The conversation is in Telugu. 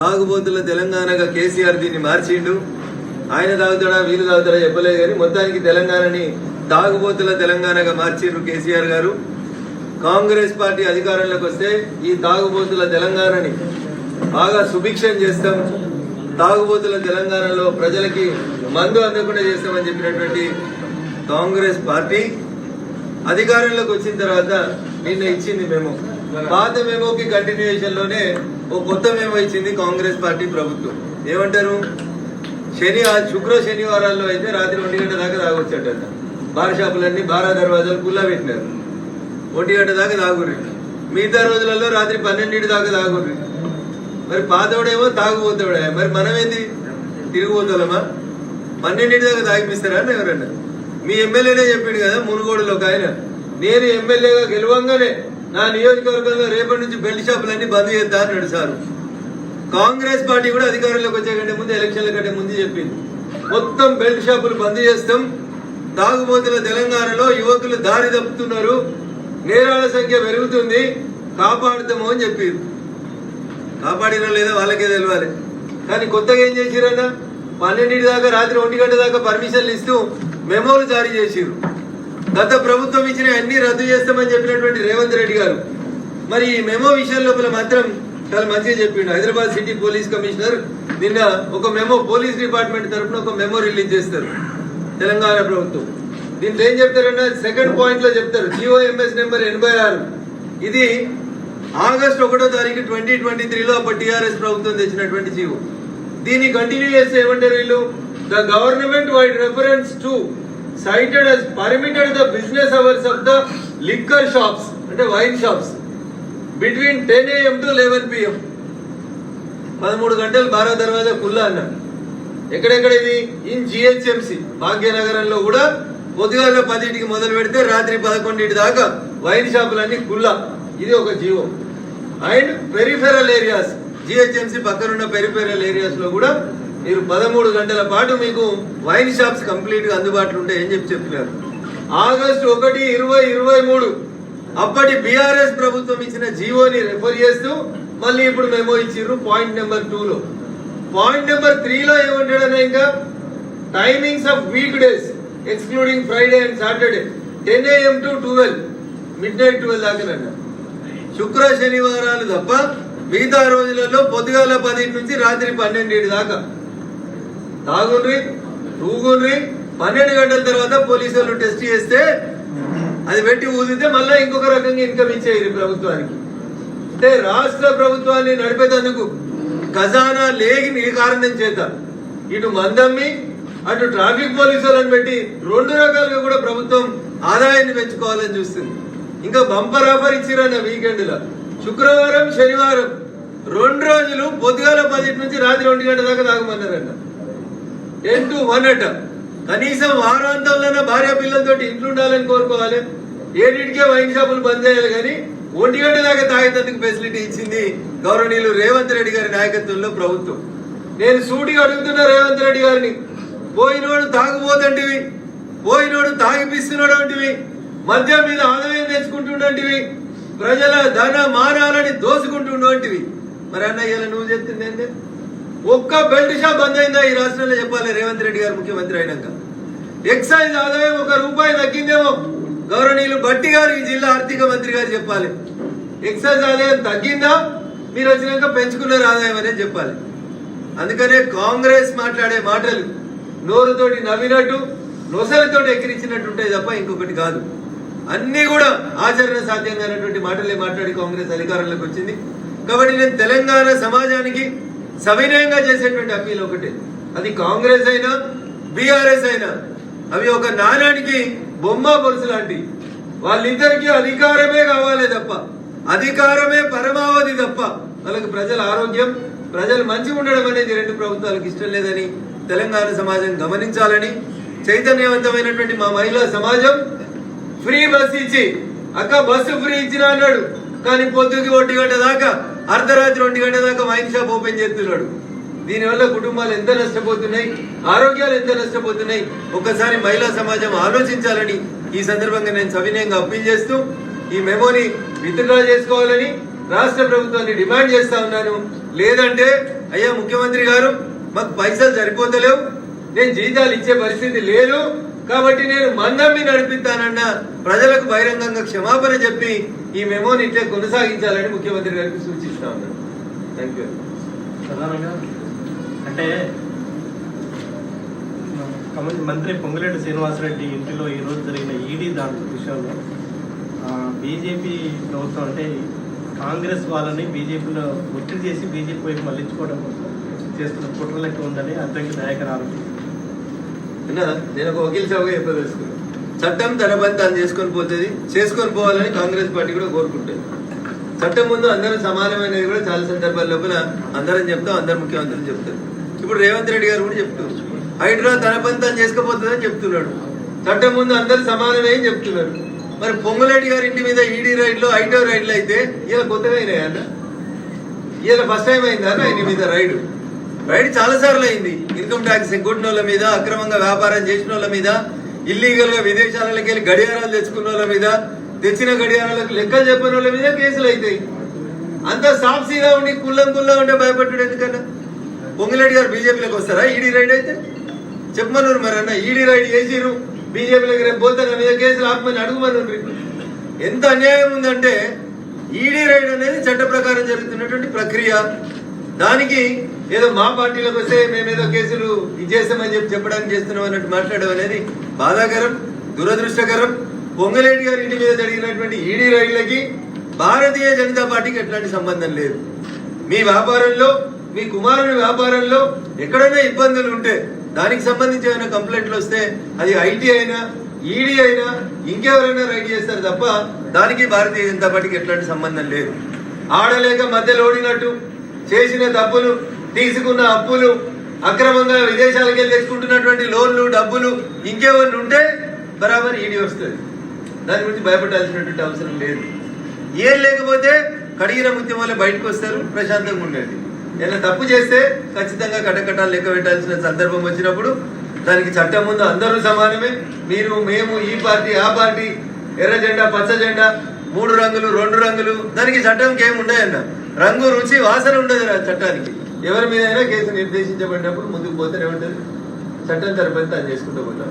తాగుబోతుల తెలంగాణగా కేసీఆర్ దీన్ని మార్చిండు. ఆయన తాగుతాడా వీళ్ళు తాగుతాడా చెప్పలేదు కానీ మొత్తానికి తెలంగాణని తాగుబోతుల తెలంగాణగా మార్చిండ్రు కేసీఆర్ గారు. కాంగ్రెస్ పార్టీ అధికారంలోకి వస్తే ఈ తాగుబోతుల తెలంగాణని బాగా సుభిక్షం చేస్తాం, తాగుబోతుల తెలంగాణలో ప్రజలకి మందు అందకుండా చేస్తామని చెప్పినటువంటి కాంగ్రెస్ పార్టీ అధికారంలోకి వచ్చిన తర్వాత నిన్న ఇచ్చింది మెమో. పాత మెమోకి కంటిన్యూయేషన్ లోనే ఓ కొత్త మెమో ఇచ్చింది కాంగ్రెస్ పార్టీ ప్రభుత్వం. ఏమంటారు, శుక్ర శనివారాల్లో అయితే రాత్రి 1 గంట దాకా తాగొచ్చట. బార్ షాపులన్నీ బారా దర్వాజాలు కుల్లా పెట్టినారు. 1 గంట దాకా తాగుర్రి, మిగతా రోజులలో రాత్రి 12 దాకా తాగుర్రి. మరి పాతోడేమో తాగుపోతాడే, మరి మనమేంది తిరిగిపోతామా? 12 దాకా తాగిపిస్తారా అని ఎవరన్నా? మీ ఎమ్మెల్యేనే చెప్పిండు కదా మునుగోడులో ఒక ఆయన, నేను ఎమ్మెల్యేగా గెలవంగానే నా నియోజకవర్గంలో రేపటి నుంచి బెల్ట్ షాపులన్నీ బంద్ చేద్దా అన్నాడు సారు. కాంగ్రెస్ పార్టీ కూడా అధికారంలోకి వచ్చే కంటే ముందు, ఎలక్షన్ల కంటే ముందు చెప్పింది మొత్తం బెల్ట్ షాపులు బంద్ చేస్తాం, తాగుబోతుల తెలంగాణలో యువకులు దారి తప్పుతున్నారు, నేరాల సంఖ్య పెరుగుతుంది, కాపాడుతాము అని చెప్పారు. కాపాడినా లేదా వాళ్ళకే తెలియాలి. కానీ కొత్తగా ఏం చేసిరన్నా, 12 దాకా రాత్రి 1 గంట దాకా పర్మిషన్లు ఇస్తూ మెమోలు జారీ చేసిరు. గత ప్రభుత్వం ఇచ్చిన అన్ని రద్దు చేస్తామని చెప్పినటువంటి రేవంత్ రెడ్డి గారు మరి ఈ మెమో విషయం లోపల మాత్రం చాలా మంచిగా చెప్పిండు. హైదరాబాద్ సిటీ పోలీస్ కమిషనర్ నిన్న ఒక మెమో, పోలీస్ డిపార్ట్మెంట్ తరఫున ఒక మెమో రిలీజ్ చేస్తారు తెలంగాణ ప్రభుత్వం. దీంట్లో ఏం చెప్తారన్నా, సెకండ్ పాయింట్ లో చెప్తారు, GOMS నెంబర్ 86. ఇది ఆగస్టు 1వ తారీఖు 2023లో అప్పటి టీఆర్ఎస్ ప్రభుత్వం తెచ్చినటువంటి జీవో. దీన్ని కంటిన్యూ చేస్తే ఏమంటారు వీళ్ళు, the government vide reference to cited as permitted the business hours of the liquor shops, అంటే wine shops, between 10 AM to 11 PM. 13 గంటలు బారా దర్వాజా కుల్లా అన్నారు. ఎక్కడెక్కడ ఇది? ఇన్ GHMC భాగ్యనగరంలో కూడా పొద్దుగాల 10కి మొదలు పెడితే రాత్రి 11 దాకా వైన్ షాపులన్నీ కుల్లా. ఇది ఒక GO. And peripheral areas, GHMC పక్కనున్న పెరిఫెరల్ ఏరియాస్ లో కూడా మీరు 13 గంటల పాటు మీకు వైన్ షాప్స్ కంప్లీట్ గా అందుబాటులో ఉంటాయని చెప్పినారు. ఆగస్టు 1, 2023 అప్పటి బీఆర్ఎస్ ప్రభుత్వం ఇచ్చిన జీవోని రెఫర్ చేస్తూ మళ్ళీ ఇప్పుడు మెమో ఇచ్చిర్రు పాయింట్ నెంబర్ 2లో. పాయింట్ నెంబర్ 3లో ఏమంటాడన్నా, ఇంకా timings of week days excluding Friday and Saturday 10 AM to 12, midnight 12 దాకానన్నా. శుక్ర శనివారాలు తప్ప మిగతా రోజులలో పొద్దుగాల 10 నుంచి రాత్రి 12 దాకా తాగుండ్రి, తూగుండ్రి. 12 గంటల తర్వాత పోలీసులు టెస్ట్ చేస్తే అది పెట్టి ఊదితే మళ్ళీ ఇంకొక రకంగా ఇన్కమ్ ఇచ్చేది ప్రభుత్వానికి. అంటే రాష్ట్ర ప్రభుత్వాన్ని నడిపేందుకు ఖజానా లేని కారణం చేత ఇటు మందమ్మి అటు ట్రాఫిక్ పోలీసులను పెట్టి 2 రకాలుగా కూడా ప్రభుత్వం ఆదాయాన్ని పెంచుకోవాలని చూస్తుంది. ఇంకా బంపర్ ఆఫర్ ఇచ్చిరన్న వీకెండ్ లో శుక్రవారం శనివారం 2 రోజులు పొద్దుగాల 10 నుంచి రాత్రి 1 గంట దాకా తాగమన్నారన్న. 10 to 1 అట. కనీసం వారాంతంలో భార్య పిల్లలతో ఇంట్లో ఉండాలని కోరుకోవాలి. 7కే వైన్ షాపులు బంద్ చేయాలి, కానీ 1 గంట దాకా తాగేందుకు ఫెసిలిటీ ఇచ్చింది గౌరవనీయులు రేవంత్ రెడ్డి గారి నాయకత్వంలో ప్రభుత్వం. నేను సూటిగా అడుగుతున్నా రేవంత్ రెడ్డి గారిని, పోయినోడు తాగుపోతంటివి, పోయినోడు తాగిపిస్తున్నాడు అంటివి, మద్యం మీద ఆదాయం తెచ్చుకుంటుండంటివి, ప్రజల ధన మానాలని దోసుకుంటుండేవి. మరి అన్నయ్యలా నువ్వు చెప్తుంది ఏంటి? ఒక్క బెల్ట్ షాప్ బంద్ అయిందా ఈ రాష్ట్రంలో చెప్పాలి రేవంత్ రెడ్డి గారు ముఖ్యమంత్రి అయినాక? ఎక్సైజ్ ఆదాయం 1 రూపాయి తగ్గిందేమో గౌరవనీయులు భట్టి గారు, ఈ జిల్లా ఆర్థిక మంత్రి గారు చెప్పాలి. ఎక్సైజ్ ఆదాయం తగ్గిందా, మీరు వచ్చినాక పెంచుకున్నారు ఆదాయం అనేది చెప్పాలి. అందుకనే కాంగ్రెస్ మాట్లాడే మాటలు నోరుతోటి నవ్వినట్టు, నొసలతోటి ఎక్కిరించినట్టు ఉంటాయి తప్ప ఇంకొకటి కాదు. అన్ని కూడా ఆచరణ సాధ్యంగా అయినటువంటి మాటలే మాట్లాడి కాంగ్రెస్ అధికారంలోకి వచ్చింది. కాబట్టి నేను తెలంగాణ సమాజానికి సవినయంగా చేసేటువంటి అప్పీల్ ఒకటే, అది కాంగ్రెస్ అయినా బీఆర్ఎస్ అయినా అవి ఒక నాణానికి బొమ్మ బొరుసు లాంటి. వాళ్ళిద్దరికీ అధికారమే కావాలి తప్ప, అధికారమే పరమావధి తప్ప వాళ్ళకి ప్రజల ఆరోగ్యం, ప్రజలు మంచిగా ఉండడం అనేది 2 ప్రభుత్వాలకు ఇష్టం లేదని తెలంగాణ సమాజం గమనించాలని, చైతన్యవంతమైనటువంటి మా మహిళా సమాజం ఫ్రీ బస్ ఇచ్చి, అక్క బస్సు ఫ్రీ ఇచ్చిన అన్నాడు, కానీ పొద్దుకి 1 గంట దాకా అర్ధరాత్రి 1 గంట దాకా వైన్ షాప్ ఓపెన్ చేస్తున్నాడు. దీనివల్ల కుటుంబాలు ఎంత నష్టపోతున్నాయి, ఆరోగ్యాలు ఎంత నష్టపోతున్నాయి, ఒక్కసారి మహిళా సమాజం ఆలోచించాలని ఈ సందర్భంగా నేను సవినయంగా అప్పీల్ చేస్తూ ఈ మెమోని విత్డ్రా చేసుకోవాలని, రాష్ట్ర ప్రభుత్వాన్ని డిమాండ్ చేస్తా ఉన్నాను. లేదంటే అయ్యా ముఖ్యమంత్రి గారు మాకు పైసలు సరిపోతలేవు, నేను జీతాలు ఇచ్చే పరిస్థితి లేదు కాబట్టి నేను మందమ్మి నడిపిస్తానన్న ప్రజలకు బహిరంగంగా క్షమాపణ చెప్పి ఈ మెమోని ఇట్లే కొనసాగించాలని ముఖ్యమంత్రి గారికి సూచిస్తా ఉన్నాను. Thank you. ప్రధానంగా అంటే మంత్రి పొంగులేటి శ్రీనివాసరెడ్డి ఇంటిలో ఈరోజు జరిగిన ఈడీ దాని విషయంలో బీజేపీ ప్రభుత్వం అంటే కాంగ్రెస్ వాళ్ళని బీజేపీలో ఒత్తిడి చేసి బీజేపీ వైపు మళ్లించుకోవడం కోసం చేస్తున్న కుట్ర లెక్క ఉందని అధ్యక్ష నాయకులు ఆరోపించారు. నేను ఒక వకీల్ సేవగా చెప్పదలుచుకున్నాను. చట్టం తన పని తాను చేసుకొని పోవాలని కాంగ్రెస్ పార్టీ కూడా కోరుకుంటుంది. చట్టం ముందు అందరూ సమానమైనది కూడా చాలా సందర్భాల లోపల అందరం చెప్తాం, అందరు ముఖ్యమంత్రులు చెప్తారు. ఇప్పుడు రేవంత్ రెడ్డి గారు కూడా చెప్తున్నారు హైడ్రా తన పని తాను చేసుకుపోతుందని చెప్తున్నాడు. చట్టం ముందు అందరు సమానమే అని చెప్తున్నారు. మరి పొంగులేటి గారి ఇంటి మీద ఈడీ రైడ్లు ఐటో రైడ్లు అయితే ఇలా కొత్తగా అయినాయి అన్న, ఇలా ఫస్ట్ టైం అయిందా అన్న ఇంటి మీద రైడ్ చాలా సార్లు అయింది. ఇన్కమ్ ట్యాక్స్ ఎగ్గొట్టిన వాళ్ళ మీద, అక్రమంగా వ్యాపారం చేసిన వాళ్ళ మీద, ఇల్లీగల్ గా విదేశాలకు వెళ్ళి గడియారాలు తెచ్చుకున్న వాళ్ళ మీద, తెచ్చిన గడియారాలకు లెక్కలు చెప్పిన వాళ్ళ మీద కేసులు అవుతాయి. అంత సాఫ్సీగా ఉండి కుల్లా ఉంటే భయపడ్డాడు ఎందుకన్నా? పొంగులేటి గారు బీజేపీలోకి వస్తారా ఈడీ రైడ్ అయితే? చెప్పమన్నారు మరి అన్న, ఈడీ రైడ్ చేసిరు బీజేపీలోకి రేపు పోతే నా మీద కేసులు ఆపమని అడుగుమని. ఎంత అన్యాయం ఉందంటే ఈడీ రైడ్ అనేది చట్ట ప్రకారం జరుగుతున్నటువంటి ప్రక్రియ. దానికి ఏదో మా పార్టీలోకి వస్తే మేమేదో కేసులు ఇచ్చేస్తామని చెప్పడానికి చేస్తున్నాం అన్నట్టు మాట్లాడడం అనేది బాధాకరం, దురదృష్టకరం. పొంగులేటి గారి ఇంటి మీద జరిగినటువంటి ఈడీ రైడ్లకి భారతీయ జనతా పార్టీకి ఎట్లాంటి సంబంధం లేదు. మీ వ్యాపారంలో, మీ కుమారుని వ్యాపారంలో ఎక్కడైనా ఇబ్బందులు ఉంటే దానికి సంబంధించి ఏమైనా కంప్లైంట్లు వస్తే అది ఐటీ అయినా ఈడీ అయినా ఇంకెవరైనా రైడ్ చేస్తారు తప్ప దానికి భారతీయ జనతా పార్టీకి ఎట్లాంటి సంబంధం లేదు. ఆడలేక మధ్యలో ఓడినట్టు చేసిన తప్పులు, తీసుకున్న అప్పులు, అక్రమంగా విదేశాలకు వెళ్ళి తెచ్చుకుంటున్నటువంటి లోన్లు, డబ్బులు ఇంకేమన్నా ఉంటే బరాబర్ ఈడీ వస్తుంది. దాని గురించి భయపడాల్సినటువంటి అవసరం లేదు. ఏం లేకపోతే కడిగిన ముత్యం వల్ల బయటకు వస్తారు, ప్రశాంతంగా ఉండండి. ఏదైనా తప్పు చేస్తే ఖచ్చితంగా కటకటాలు లెక్క పెట్టాల్సిన సందర్భం వచ్చినప్పుడు దానికి చట్టం ముందు అందరూ సమానమే. మీరు, మేము, ఈ పార్టీ, ఆ పార్టీ, ఎర్ర జెండా, పచ్చ జెండా, 3 రంగులు, 2 రంగులు, దానికి చట్టంకి ఏమి ఉండయన్న. రంగు, రుచి, వాసన ఉండదు చట్టానికి. ఎవరి మీద అయినా కేసు నిర్దేశించబడినప్పుడు ముందుకు పోతేనే ఉంటుంది. చట్టం తరపున తాను చేసుకుంటూ పోతాం.